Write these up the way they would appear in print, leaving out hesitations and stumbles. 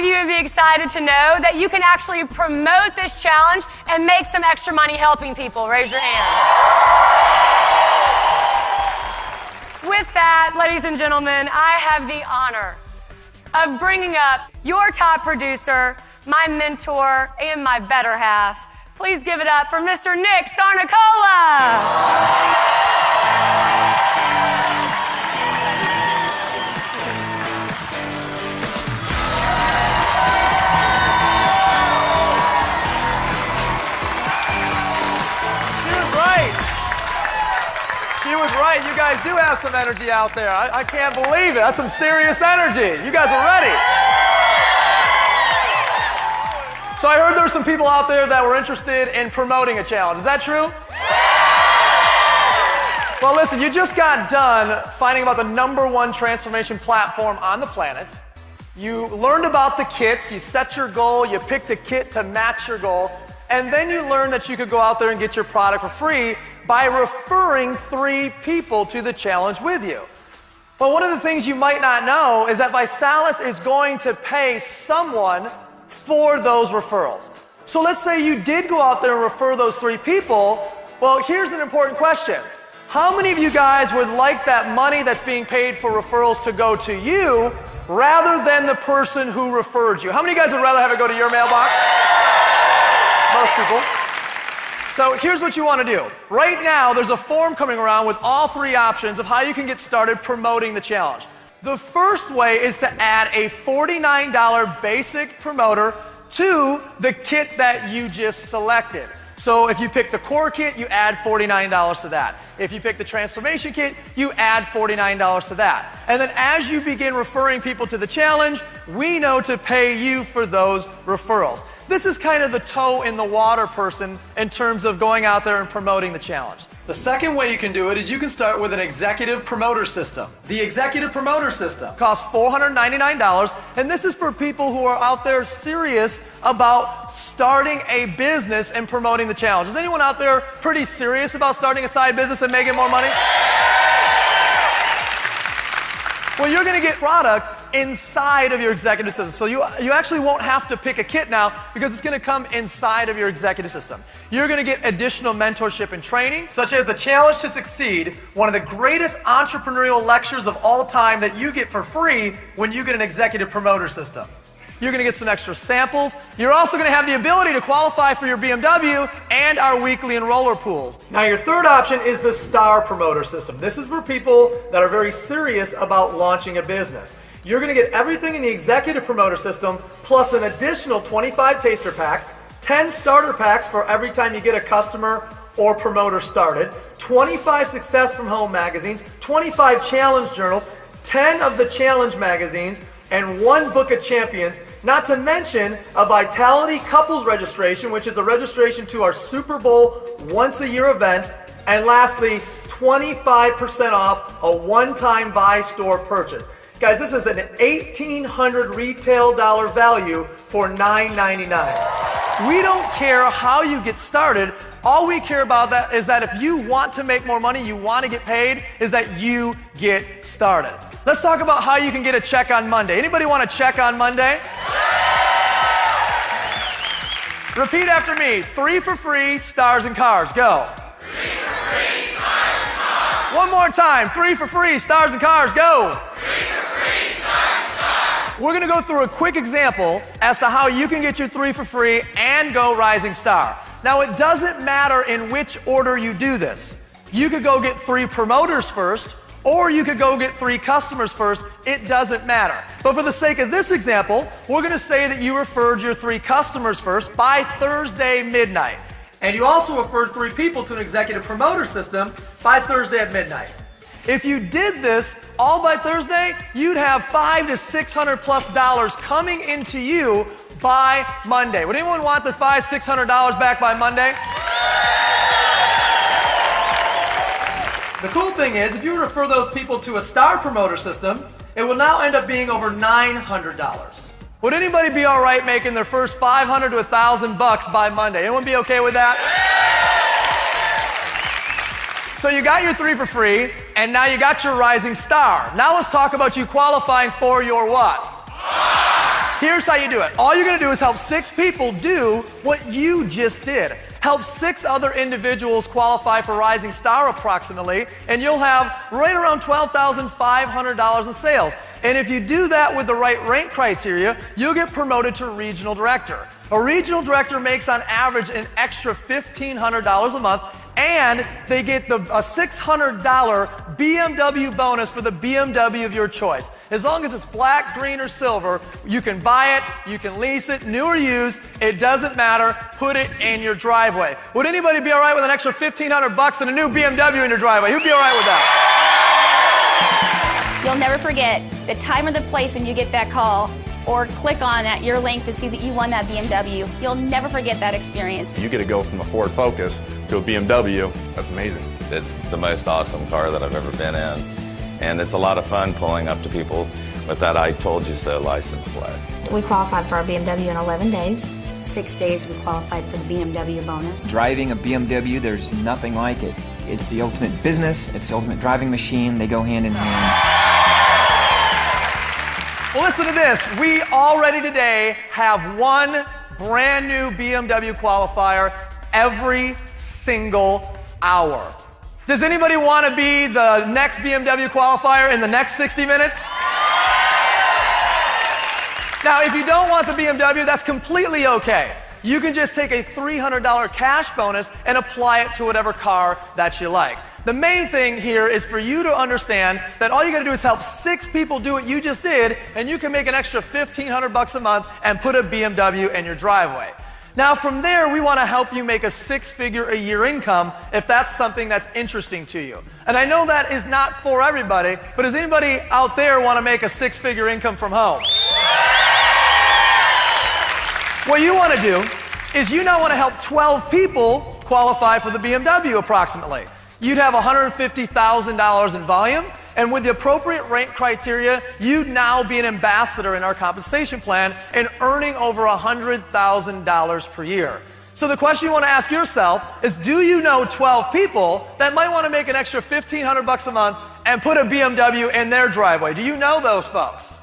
of you would be excited to know that you can actually promote this challenge and make some extra money helping people? Raise your hand. With that, ladies and gentlemen, I have the honor of bringing up your top producer, my mentor, and my better half. Please give it up for Mr. Nick Sarnicola. She was right. You guys do have some energy out there. I can't believe it. That's some serious energy. You guys are ready. So I heard there were some people out there that were interested in promoting a challenge. Is that true? Well, listen, you just got done finding about the #1 transformation platform on the planet. You learned about the kits. You set your goal. You picked a kit to match your goal. And then you learned that you could go out there and get your product for free by referring 3 people to the challenge with you. But one of the things you might not know is that ViSalus is going to pay someone for those referrals. So let's say you did go out there and refer those 3 people. Well, here's an important question. How many of you guys would like that money that's being paid for referrals to go to you rather than the person who referred you? How many of you guys would rather have it go to your mailbox? Most people. So here's what you want to do. Right now, there's a form coming around with all 3 options of how you can get started promoting the challenge. The first way is to add a $49 basic promoter to the kit that you just selected. So if you pick the core kit, you add $49 to that. If you pick the transformation kit, you add $49 to that. And then as you begin referring people to the challenge, we know to pay you for those referrals. This is kind of the toe in the water person in terms of going out there and promoting the challenge. The second way you can do it is you can start with an executive promoter system. The executive promoter system costs $499, and this is for people who are out there serious about starting a business and promoting the challenge. Is anyone out there pretty serious about starting a side business and making more money? Well, you're going to get product inside of your executive system. So you actually won't have to pick a kit now because it's going to come inside of your executive system. You're going to get additional mentorship and training, such as the Challenge to Succeed, one of the greatest entrepreneurial lectures of all time that you get for free when you get an executive promoter system. You're going to get some extra samples. You're also going to have the ability to qualify for your BMW and our weekly enroller pools. Now, your third option is the Star Promoter System. This is for people that are very serious about launching a business. You're going to get everything in the Executive Promoter System, plus an additional 25 taster packs, 10 starter packs for every time you get a customer or promoter started, 25 Success from Home magazines, 25 challenge journals, 10 of the challenge magazines, and 1 book of champions, not to mention a Vitality Couples registration, which is a registration to our Super Bowl once-a-year event, and lastly, 25% off a one-time Vi store purchase. Guys, this is an $1,800 retail dollar value for $9.99. We don't care how you get started. All we care about is that if you want to make more money, you want to get paid, is that you get started. Let's talk about how you can get a check on Monday. Anybody want a check on Monday? Repeat after me. 3 for free, stars and cars. Go. 3 for free, stars and cars. One more time. 3 for free, stars and cars. Go. 3 for free, stars and cars. We're going to go through a quick example as to how you can get your 3 for free and go Rising Star. Now, it doesn't matter in which order you do this. You could go get 3 promoters first, or you could go get 3 customers first. It doesn't matter. But for the sake of this example, we're going to say that you referred your 3 customers first by Thursday midnight. And you also referred 3 people to an executive promoter system by Thursday at midnight. If you did this all by Thursday, you'd have $500 to $600+ coming into you by Monday. Would anyone want their $500, $600 back by Monday? The cool thing is, if you refer those people to a Star Promoter System, it will now end up being over $900. Would anybody be all right making their first $500 to $1,000 by Monday? Anyone be okay with that? So you got your 3 for free, and now you got your Rising Star. Now let's talk about you qualifying for your what? here's how you do it. All you're gonna do is help 6 people do what you just did. Help 6 other individuals qualify for Rising Star approximately, and you'll have right around $12,500 in sales. And if you do that with the right rank criteria, you'll get promoted to regional director. A regional director makes on average an extra $1,500 a month, and they get a $600 BMW bonus for the BMW of your choice. As long as it's black, green, or silver, you can buy it, you can lease it, new or used, it doesn't matter. Put it in your driveway. Would anybody be all right with an extra $1,500 and a new BMW in your driveway? Who'd be all right with that? You'll never forget the time or the place when you get that call or click on your link to see that you won that BMW. You'll never forget that experience. You get to go from a Ford Focus to a BMW. That's amazing. It's the most awesome car that I've ever been in. And it's a lot of fun pulling up to people with that I told you so license plate. We qualified for our BMW in 11 days. 6 days we qualified for the BMW bonus. Driving a BMW, there's nothing like it. It's the ultimate business, it's the ultimate driving machine. They go hand in hand. Well, listen to this. We already today have one brand new BMW qualifier every single hour. Does anybody want to be the next BMW qualifier in the next 60 minutes? Now, if you don't want the BMW, that's completely okay. You can just take a $300 cash bonus and apply it to whatever car that you like. The main thing here is for you to understand that all you gotta do is help 6 people do what you just did, and you can make an extra $1,500 a month and put a BMW in your driveway. Now from there, we wanna help you make a 6-figure a year income if that's something that's interesting to you. And I know that is not for everybody, but does anybody out there wanna make a 6-figure income from home? What you wanna do is you now wanna help 12 people qualify for the BMW approximately. You'd have $150,000 in volume, and with the appropriate rank criteria, you'd now be an ambassador in our compensation plan and earning over $100,000 per year. So the question you want to ask yourself is, do you know 12 people that might want to make an extra $1,500 a month and put a BMW in their driveway? Do you know those folks?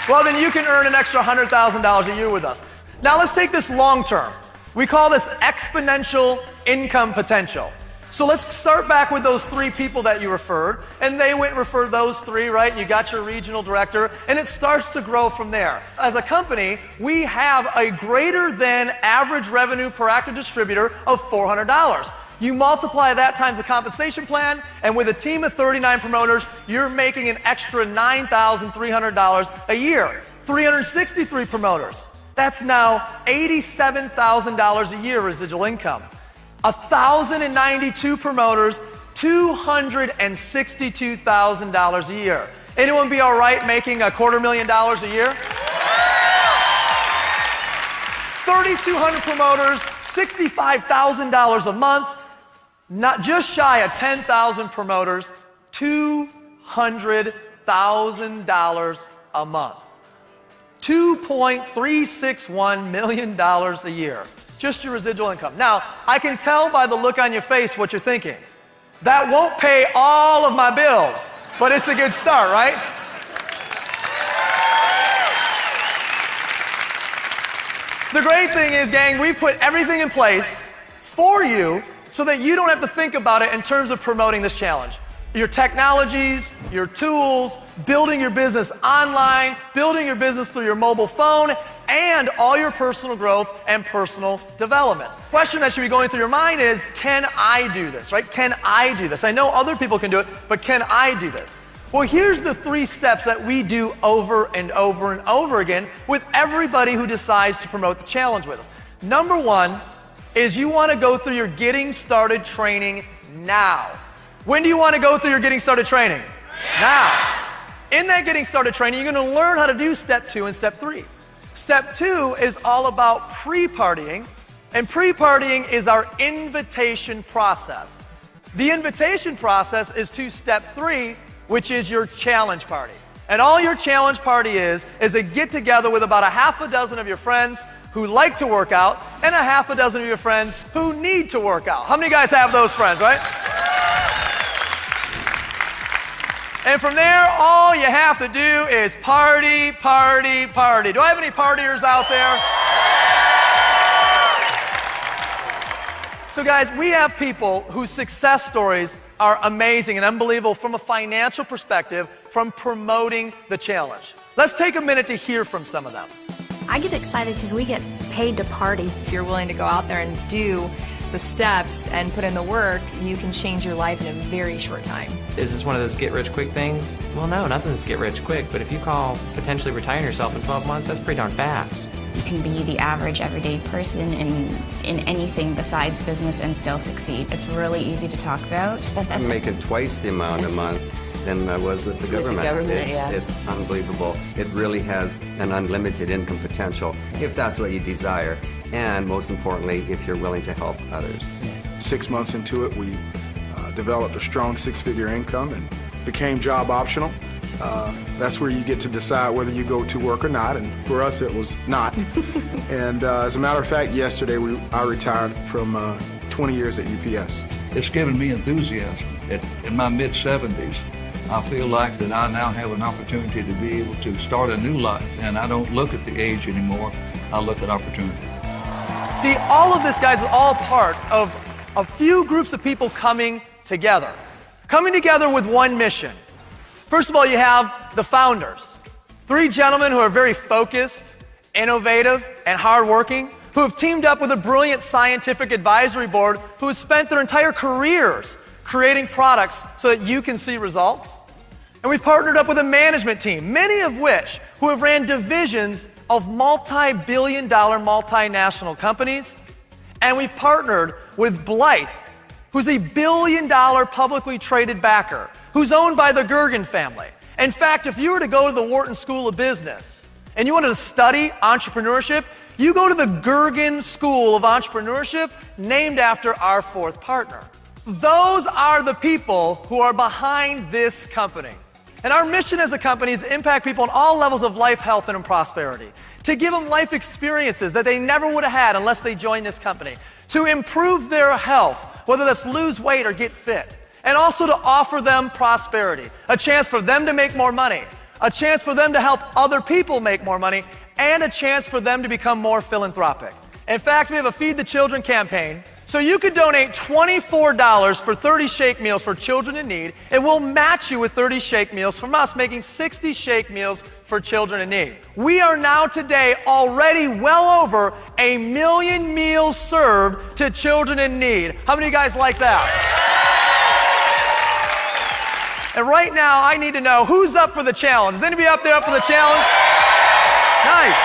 Well, then you can earn an extra $100,000 a year with us. Now let's take this long term. We call this exponential income potential. So let's start back with those 3 people that you referred, and they went and referred those 3, right? And you got your regional director, and it starts to grow from there. As a company, we have a greater than average revenue per active distributor of $400. You multiply that times the compensation plan, and with a team of 39 promoters, you're making an extra $9,300 a year. 363 promoters. That's now $87,000 a year residual income. 1,092 promoters, $262,000 a year. Anyone be all right making $250,000 a year? 3,200 promoters, $65,000 a month. Not just shy of 10,000 promoters, $200,000 a month. $2.361 million a year. Just your residual income. Now, I can tell by the look on your face what you're thinking. That won't pay all of my bills, but it's a good start, right? The great thing is, gang, we put everything in place for you so that you don't have to think about it in terms of promoting this challenge. Your technologies, your tools, building your business online, building your business through your mobile phone, and all your personal growth and personal development. The question that should be going through your mind is, can I do this, right? Can I do this? I know other people can do it, but can I do this? Well, here's the 3 steps that we do over and over and over again with everybody who decides to promote the challenge with us. Number 1 is you want to go through your getting started training now. When do you want to go through your getting started training? Now. In that getting started training, you're going to learn how to do step 2 and step 3. Step 2 is all about pre-partying, and pre-partying is our invitation process. The invitation process is to step 3, which is your challenge party. And all your challenge party is a get together with about a half a dozen of your friends who like to work out and a half a dozen of your friends who need to work out. How many guys have those friends, right? And from there, all you have to do is party, party, party. Do I have any partiers out there? So guys, we have people whose success stories are amazing and unbelievable from a financial perspective from promoting the challenge. Let's take a minute to hear from some of them. I get excited because we get paid to party. If you're willing to go out there and do the steps and put in the work, you can change your life in a very short time. Is this one of those get-rich-quick things? Well, no, nothing's get-rich-quick, but if you call potentially retiring yourself in 12 months, that's pretty darn fast. You can be the average everyday person in anything besides business and still succeed. It's really easy to talk about. I'm making twice the amount a month than I was with the government. It's unbelievable. It really has an unlimited income potential if that's what you desire, and most importantly, if you're willing to help others. 6 months into it, we developed a strong six-figure income and became job optional. That's where you get to decide whether you go to work or not, and for us it was not. And as a matter of fact, yesterday I retired from 20 years at UPS. It's given me enthusiasm. In my mid-70s, I feel like that I now have an opportunity to be able to start a new life, and I don't look at the age anymore, I look at opportunity. See, all of this, guys, is all part of a few groups of people coming together with one mission. First of all, you have the founders. 3 gentlemen who are very focused, innovative, and hardworking, who have teamed up with a brilliant scientific advisory board who has spent their entire careers creating products so that you can see results. And we've partnered up with a management team, many of which who have ran divisions of multi-billion-dollar multinational companies. And we've partnered with Blythe, who's a billion-dollar publicly traded backer, who's owned by the Gergen family. In fact, if you were to go to the Wharton School of Business and you wanted to study entrepreneurship, you go to the Gergen School of Entrepreneurship, named after our 4th partner. Those are the people who are behind this company. And our mission as a company is to impact people on all levels of life, health, and prosperity. To give them life experiences that they never would have had unless they joined this company. To improve their health, whether that's lose weight or get fit. And also to offer them prosperity. A chance for them to make more money. A chance for them to help other people make more money. And a chance for them to become more philanthropic. In fact, we have a Feed the Children campaign. So you could donate $24 for 30 shake meals for children in need, and we'll match you with 30 shake meals from us, making 60 shake meals for children in need. We are now today already well over 1 million meals served to children in need. How many of you guys like that? And right now, I need to know who's up for the challenge. Is anybody up there up for the challenge? Nice.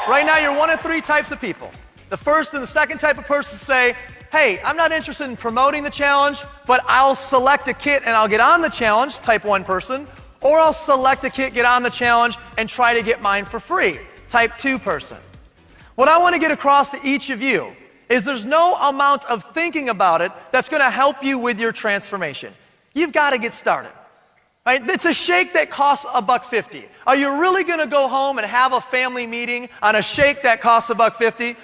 Right now, you're one of 3 types of people. The first and the second type of person say, hey, I'm not interested in promoting the challenge, but I'll select a kit and I'll get on the challenge, type 1 person, or I'll select a kit, get on the challenge, and try to get mine for free, type 2 person. What I want to get across to each of you is there's no amount of thinking about it that's going to help you with your transformation. You've got to get started. Right? It's a shake that costs $1.50. Are you really going to go home and have a family meeting on a shake that costs $1.50?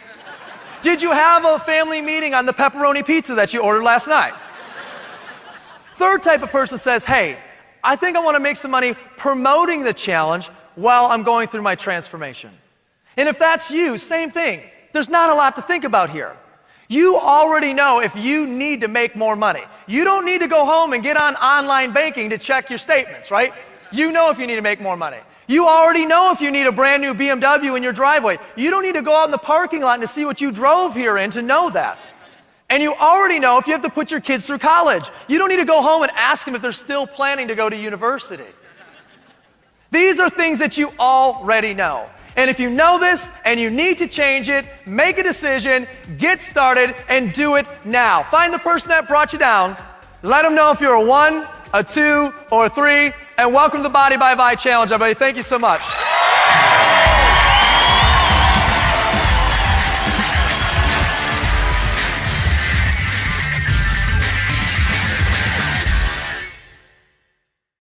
Did you have a family meeting on the pepperoni pizza that you ordered last night? Third type of person says, hey, I think I want to make some money promoting the challenge while I'm going through my transformation. And if that's you, same thing. There's not a lot to think about here. You already know if you need to make more money. You don't need to go home and get on online banking to check your statements, right? You know if you need to make more money. You already know if you need a brand new BMW in your driveway. You don't need to go out in the parking lot to see what you drove here in to know that. And you already know if you have to put your kids through college. You don't need to go home and ask them if they're still planning to go to university. These are things that you already know. And if you know this and you need to change it, make a decision, get started, and do it now. Find the person that brought you down. Let them know if you're a 1, a 2, or a 3, and welcome to the Body by Vi Challenge, everybody. Thank you so much.